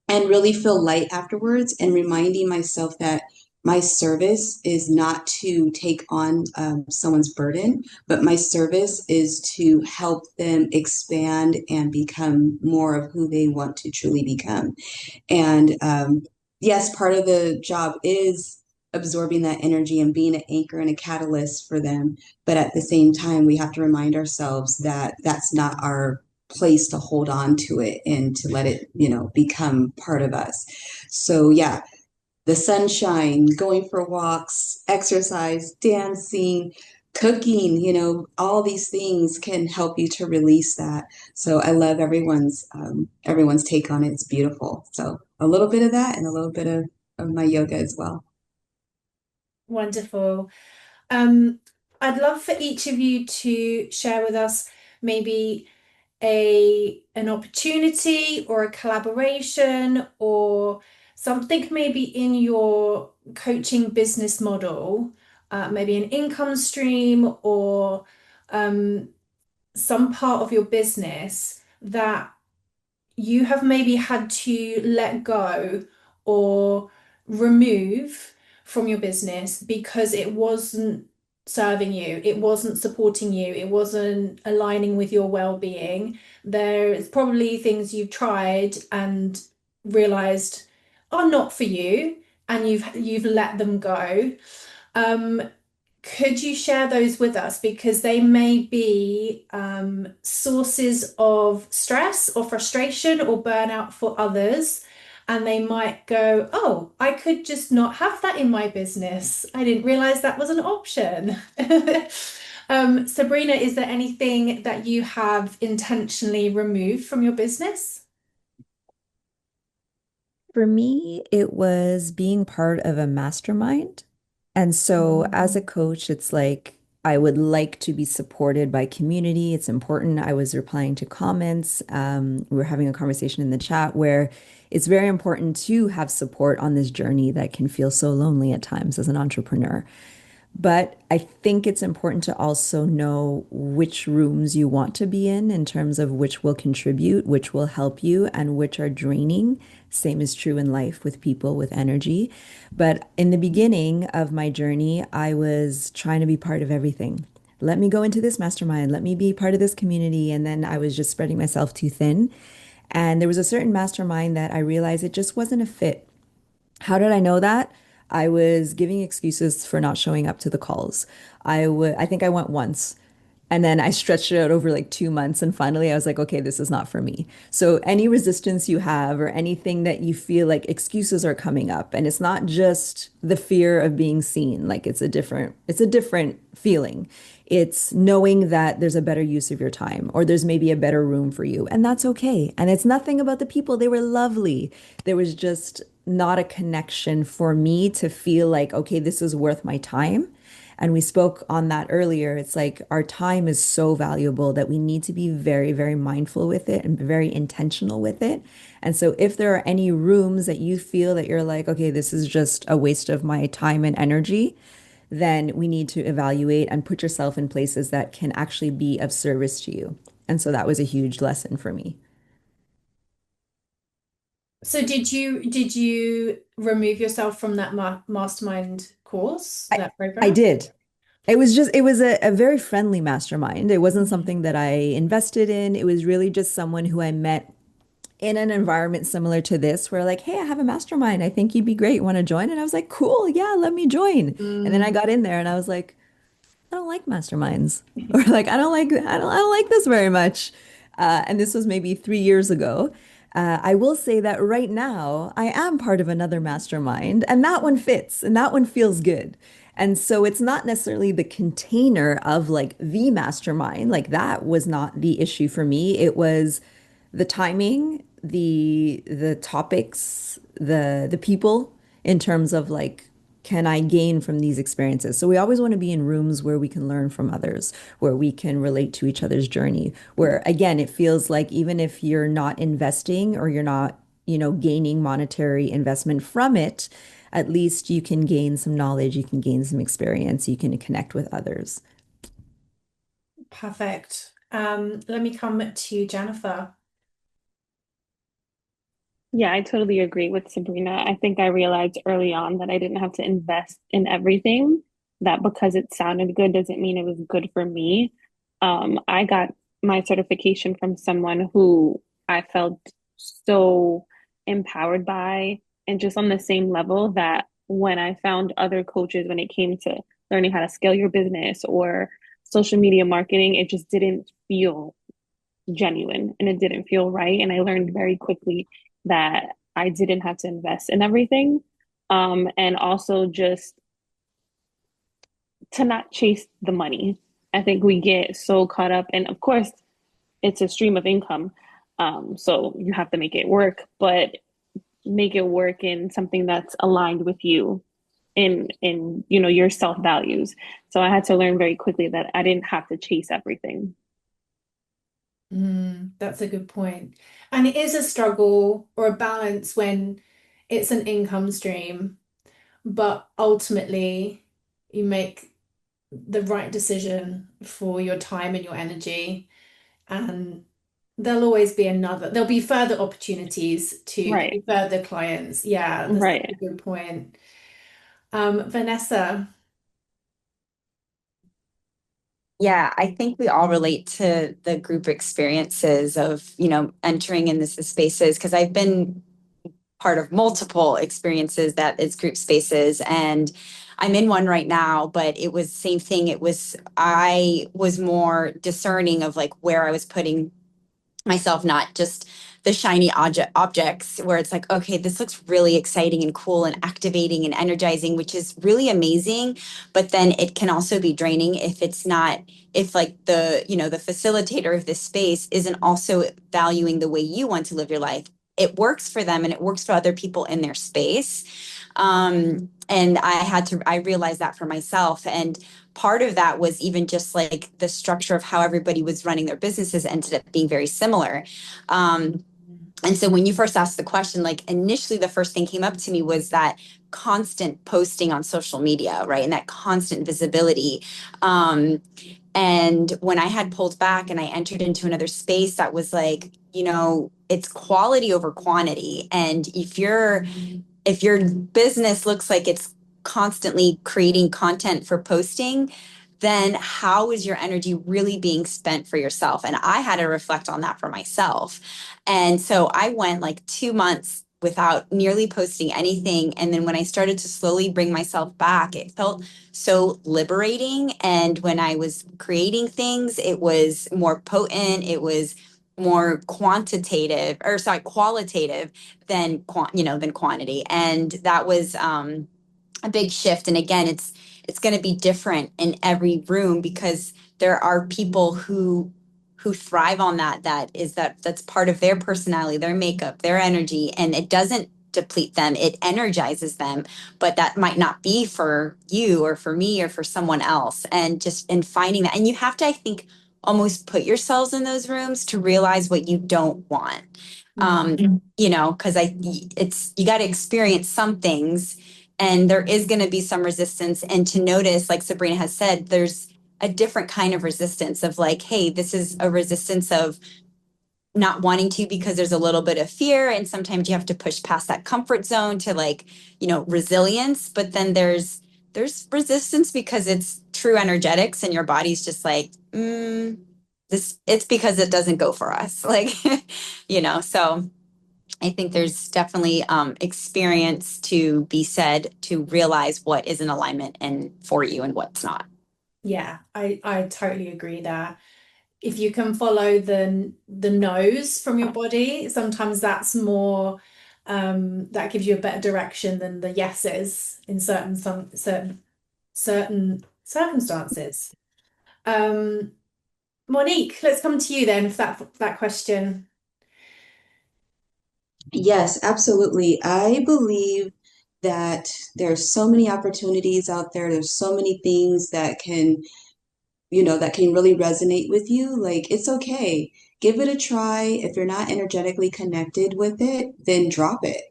really feel light afterwards, and reminding myself that my service is not to take on someone's burden, but my service is to help them expand and become more of who they want to truly become. And yes, part of the job is absorbing that energy and being an anchor and a catalyst for them. But at the same time, we have to remind ourselves that that's not our place to hold on to it and to let it, become part of us. So yeah, the sunshine, going for walks, exercise, dancing, cooking, all these things can help you to release that. So I love everyone's take on it. It's beautiful. So a little bit of that and a little bit of of my yoga as well. Wonderful. I'd love for each of you to share with us maybe an opportunity or a collaboration or something maybe in your coaching business model, maybe an income stream or some part of your business that you have maybe had to let go or remove from your business because it wasn't serving you, it wasn't supporting you, it wasn't aligning with your well-being. There's probably things you've tried and realized are not for you, and you've let them go. Um, could you share those with us? Because they may be sources of stress or frustration or burnout for others. And they might go, oh, I could just not have that in my business. I didn't realize that was an option. Sabrina, is there anything that you have intentionally removed from your business? For me, it was being part of a mastermind. And so as a coach, it's like I would like to be supported by community. It's important. I was replying to comments. We were having a conversation in the chat where it's very important to have support on this journey that can feel so lonely at times as an entrepreneur. But I think it's important to also know which rooms you want to be in terms of which will contribute, which will help you, and which are draining. Same is true in life with people with energy. But in the beginning of my journey, I was trying to be part of everything. Let me go into this mastermind. Let me be part of this community. And then I was just spreading myself too thin. And there was a certain mastermind that I realized it just wasn't a fit. How did I know that? I was giving excuses for not showing up to the calls. I think I went once and then I stretched it out over like 2 months. And finally I was like, okay, this is not for me. So any resistance you have or anything that you feel like excuses are coming up, and it's not just the fear of being seen, like it's a different feeling. It's knowing that there's a better use of your time or there's maybe a better room for you. And that's okay. And it's nothing about the people. They were lovely. There was just not a connection for me to feel like, okay, this is worth my time. And we spoke on that earlier. It's like our time is so valuable that we need to be very, very mindful with it and very intentional with it. And so if there are any rooms that you feel that you're like, okay, this is just a waste of my time and energy, then we need to evaluate and put yourself in places that can actually be of service to you. And so that was a huge lesson for me. So did you remove yourself from that mastermind course, I, that I program? did. It was a very friendly mastermind. It wasn't something that I invested in. It was really just someone who I met in an environment similar to this, where like, hey, I have a mastermind. I think you'd be great. Want to join? And I was like, cool, yeah, let me join. And then I Mm. got in there and I was like, I don't like masterminds, or like I don't like this very much. And this was maybe 3 years ago. I will say that right now I am part of another mastermind, and that one fits, and that one feels good. And so it's not necessarily the container of like the mastermind, like that was not the issue for me. It was the timing, the topics, the people in terms of like can I gain from these experiences? So we always want to be in rooms where we can learn from others, where we can relate to each other's journey, where again, it feels like even if you're not investing or you're not, gaining monetary investment from it, at least you can gain some knowledge, you can gain some experience, you can connect with others. Perfect. Let me come to Jennifer. Yeah, I totally agree with Sabrina. I think I realized early on that I didn't have to invest in everything, that because it sounded good doesn't mean it was good for me. I got my certification from someone who I felt so empowered by, and just on the same level that when I found other coaches, when it came to learning how to scale your business or social media marketing, it just didn't feel genuine and it didn't feel right. And I learned very quickly that I didn't have to invest in everything. And also just to not chase the money. I think we get so caught up, and of course, it's a stream of income. So you have to make it work. But make it work in something that's aligned with you in your self values. So I had to learn very quickly that I didn't have to chase everything. That's a good point. And it is a struggle or a balance when it's an income stream, but ultimately you make the right decision for your time and your energy, and there'll be further opportunities to Right. get further clients. Yeah, that's a Right. good point. Vanessa. Yeah, I think we all relate to the group experiences of, entering in this spaces, because I've been part of multiple experiences that is group spaces, and I'm in one right now, but it was same thing. I was more discerning of like where I was putting myself, not just the shiny objects where it's like, okay, this looks really exciting and cool and activating and energizing, which is really amazing. But then it can also be draining if like the facilitator of this space isn't also valuing the way you want to live your life. It works for them and it works for other people in their space. And I realized that for myself. And part of that was even just like the structure of how everybody was running their businesses ended up being very similar. And so when you first asked the question, like initially the first thing came up to me was that constant posting on social media, right? And that constant visibility. And when I had pulled back and I entered into another space that was like, it's quality over quantity. And if your business looks like it's constantly creating content for posting, then how is your energy really being spent for yourself? And I had to reflect on that for myself. And so I went like 2 months without nearly posting anything. And then when I started to slowly bring myself back, it felt so liberating. And when I was creating things, it was more potent. It was more qualitative than quantity. And that was a big shift. And again, it's going to be different in every room because there are people who thrive on that's part of their personality, their makeup, their energy, and it doesn't deplete them, it energizes them. But that might not be for you or for me or for someone else. And just in finding that, and you have to, I think, almost put yourselves in those rooms to realize what you don't want. Because you got to experience some things, and there is going to be some resistance. And to notice, like Sabrina has said, there's a different kind of resistance of like, hey, this is a resistance of not wanting to because there's a little bit of fear. And sometimes you have to push past that comfort zone to like, resilience. But then there's resistance because it's true energetics and your body's just like, it's because it doesn't go for us. Like, so I think there's definitely experience to be said to realize what is in alignment and for you and what's not. Yeah, I totally agree there. If you can follow the no's from your body, sometimes that's more that gives you a better direction than the yeses in certain circumstances. Monique, let's come to you then for that question. Yes, absolutely. I believe that there's so many opportunities out there. There's so many things that can really resonate with you. Like, it's okay. Give it a try. If you're not energetically connected with it, then drop it.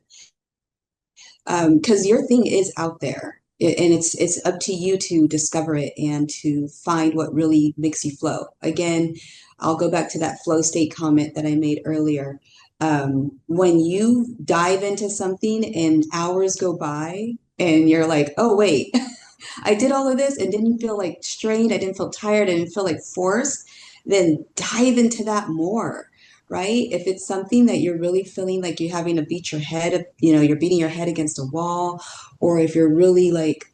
Because your thing is out there. And it's up to you to discover it and to find what really makes you flow. Again, I'll go back to that flow state comment that I made earlier. When you dive into something and hours go by and you're like, oh, wait, I did all of this and didn't feel like strained. I didn't feel tired. I didn't feel like forced. Then dive into that more, right? If it's something that you're really feeling like you're having to beat your head, you're beating your head against a wall, or if you're really like,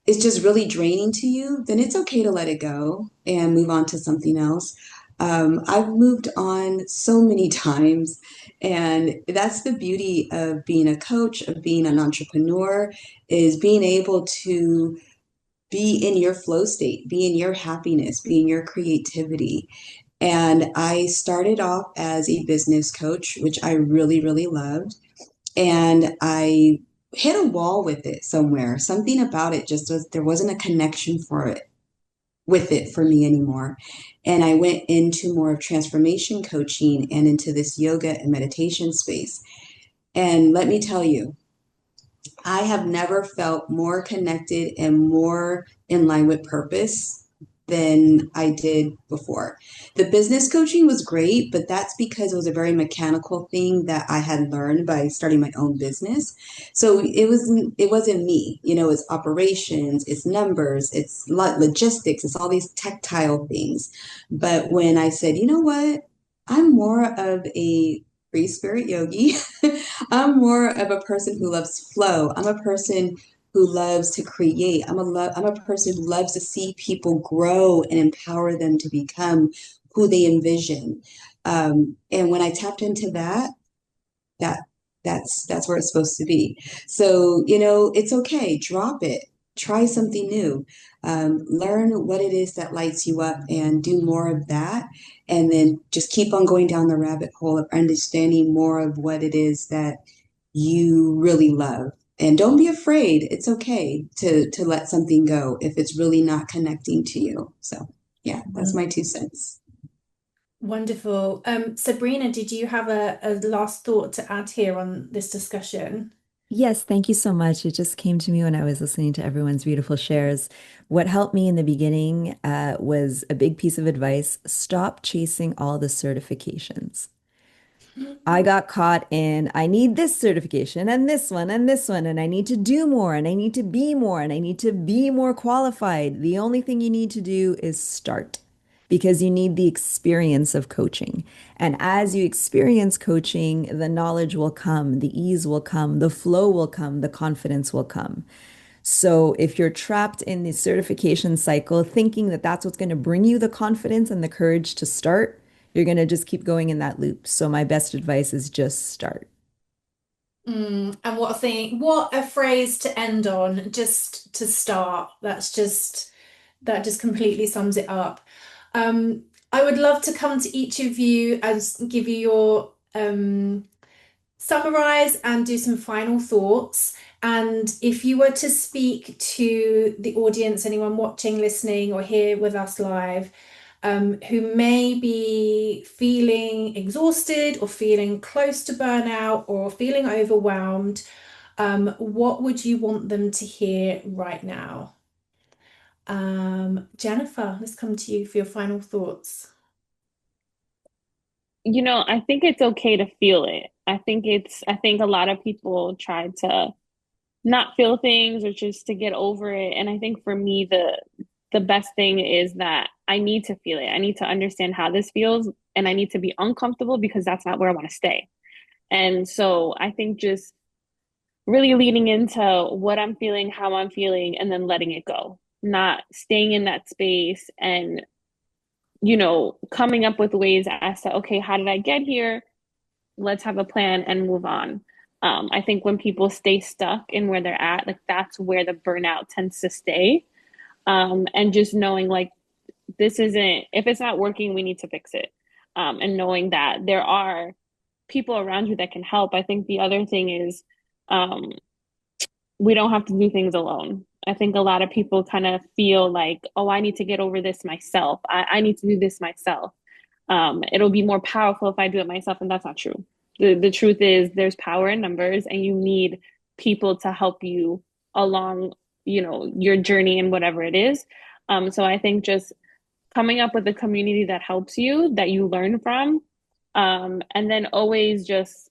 it's just really draining to you, then it's okay to let it go and move on to something else. I've moved on so many times, and that's the beauty of being a coach, of being an entrepreneur, is being able to be in your flow state, be in your happiness, be in your creativity. And I started off as a business coach, which I really, really loved. And I hit a wall with it somewhere. Something about it just was, there wasn't a connection for it with it for me anymore. And I went into more of transformation coaching and into this yoga and meditation space. And let me tell you, I have never felt more connected and more in line with purpose than I did before. The business coaching was great, but that's because it was a very mechanical thing that I had learned by starting my own business. So it wasn't me, it's operations, it's numbers, it's logistics, it's all these tactile things. But when I said, you know what? I'm more of a free spirit yogi. I'm more of a person who loves flow. I'm a person who loves to create. I'm a person who loves to see people grow and empower them to become who they envision. And when I tapped into that, that that's where it's supposed to be. So, it's okay. Drop it. Try something new. Learn what it is that lights you up and do more of that. And then just keep on going down the rabbit hole of understanding more of what it is that you really love. And don't be afraid. It's okay to let something go if it's really not connecting to you. So yeah, that's my 2 cents. Wonderful. Sabrina, did you have a last thought to add here on this discussion? Yes, thank you so much. It just came to me when I was listening to everyone's beautiful shares. What helped me in the beginning was a big piece of advice. Stop chasing all the certifications. I got caught in, I need this certification and this one and this one, and I need to do more and I need to be more and I need to be more qualified. The only thing you need to do is start because you need the experience of coaching. And as you experience coaching, the knowledge will come, the ease will come, the flow will come, the confidence will come. So if you're trapped in the certification cycle, thinking that that's what's going to bring you the confidence and the courage to start, you're going to just keep going in that loop. So my best advice is just start. And what a phrase to end on, just to start. That just completely sums it up. I would love to come to each of you and give you your summarize and do some final thoughts. And if you were to speak to the audience, anyone watching, listening, or here with us live, who may be feeling exhausted or feeling close to burnout or feeling overwhelmed, what would you want them to hear right now? Jennifer, let's come to you for your final thoughts. I think it's okay to feel it. I think a lot of people try to not feel things or just to get over it. And I think for me, the best thing is that I need to feel it. I need to understand how this feels and I need to be uncomfortable because that's not where I want to stay. And so I think just really leaning into what I'm feeling, how I'm feeling, and then letting it go, not staying in that space and coming up with ways as to, okay, how did I get here? Let's have a plan and move on. I think when people stay stuck in where they're at, like that's where the burnout tends to stay. And just knowing like this isn't, if it's not working, we need to fix it. And knowing that there are people around you that can help. I think the other thing is um, we don't have to do things alone. I think a lot of people kind of feel like, oh, I need to get over this myself. I need to do this myself. It'll be more powerful if I do it myself. And that's not true. The truth is there's power in numbers and you need people to help you along, your journey and whatever it is. So I think just coming up with a community that helps you, that you learn from, and then always just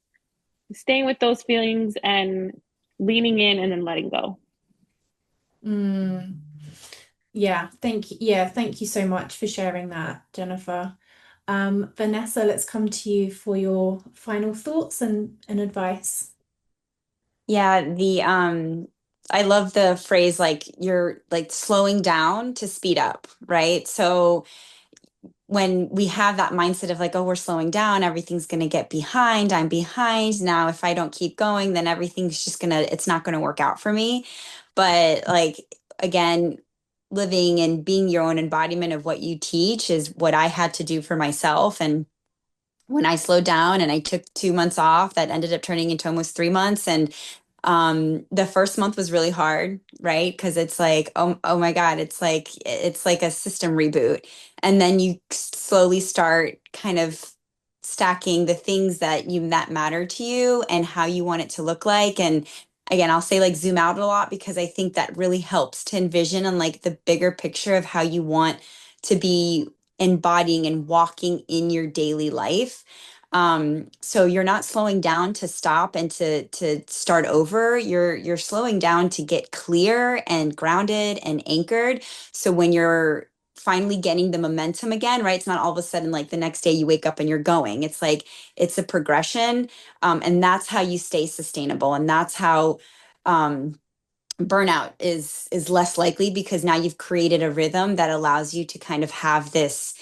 staying with those feelings and leaning in and then letting go. Mm, yeah, thank you. Yeah, thank you so much for sharing that, Jennifer. Vanessa, let's come to you for your final thoughts and advice. Yeah, I love the phrase like you're like slowing down to speed up, right? So when we have that mindset of like, oh, we're slowing down, everything's going to get behind, I'm behind. Now, if I don't keep going, then everything's just it's not going to work out for me. But like, again, living and being your own embodiment of what you teach is what I had to do for myself. And when I slowed down and I took 2 months off, that ended up turning into almost 3 months. And the first month was really hard, right? Because it's like, oh my God, it's like a system reboot. And then you slowly start kind of stacking the things that matter to you and how you want it to look like. And again, I'll say like zoom out a lot because I think that really helps to envision and like the bigger picture of how you want to be embodying and walking in your daily life. So you're not slowing down to stop and to start over. You're slowing down to get clear and grounded and anchored. So when you're finally getting the momentum again, right? It's not all of a sudden like the next day you wake up and you're going. It's like it's a progression. And that's how you stay sustainable. And that's how burnout is less likely because now you've created a rhythm that allows you to kind of have this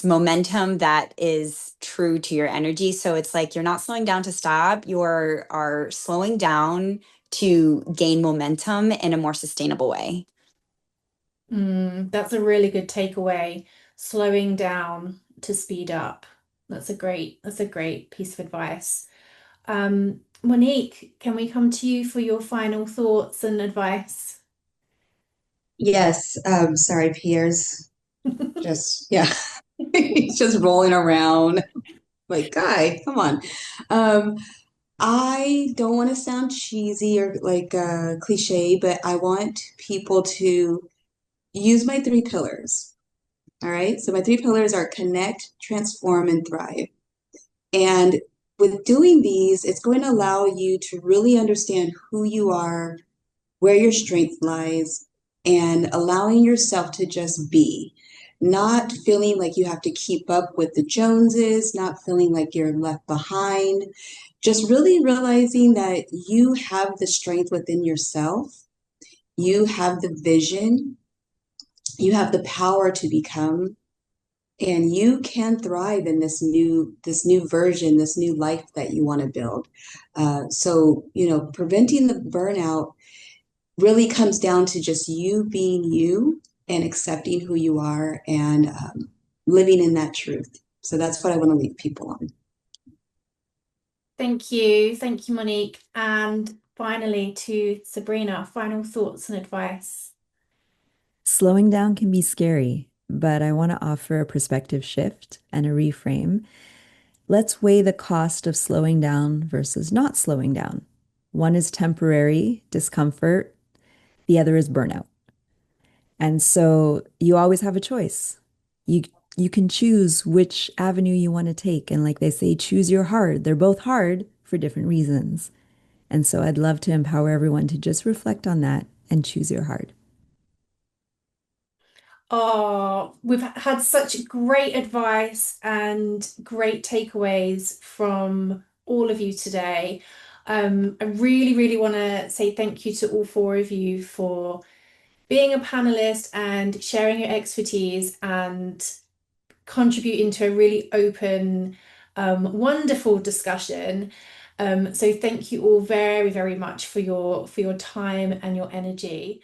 momentum that is true to your energy. So it's like you're not slowing down to stop, are slowing down to gain momentum in a more sustainable way. That's a really good takeaway. Slowing down to speed up. That's a great piece of advice. Monique, can we come to you for your final thoughts and advice? Yes, sorry, Pierre's just, yeah, he's just rolling around. Like, guy, come on. Um, I don't want to sound cheesy or like cliche, but I want people to use my three pillars. All right. So my three pillars are connect, transform, and thrive. And with doing these, it's going to allow you to really understand who you are, where your strength lies, and allowing yourself to just be, not feeling like you have to keep up with the Joneses, not feeling like you're left behind, just really realizing that you have the strength within yourself, you have the vision, you have the power to become, and you can thrive in this new version, this new life that you want to build. So, preventing the burnout really comes down to just you being you and accepting who you are and living in that truth. So that's what I want to leave people on. Thank you. Thank you, Monique. And finally, to Sabrina, final thoughts and advice. Slowing down can be scary, but I want to offer a perspective shift and a reframe. Let's weigh the cost of slowing down versus not slowing down. One is temporary discomfort, the other is burnout. And so you always have a choice. You you can choose which avenue you want to take. And like they say, choose your hard. They're both hard for different reasons. And so I'd love to empower everyone to just reflect on that and choose your hard. Oh, we've had such great advice and great takeaways from all of you today. I really, really want to say thank you to all four of you for being a panelist and sharing your expertise and contributing to a really open, wonderful discussion. So thank you all very, very much for your time and your energy.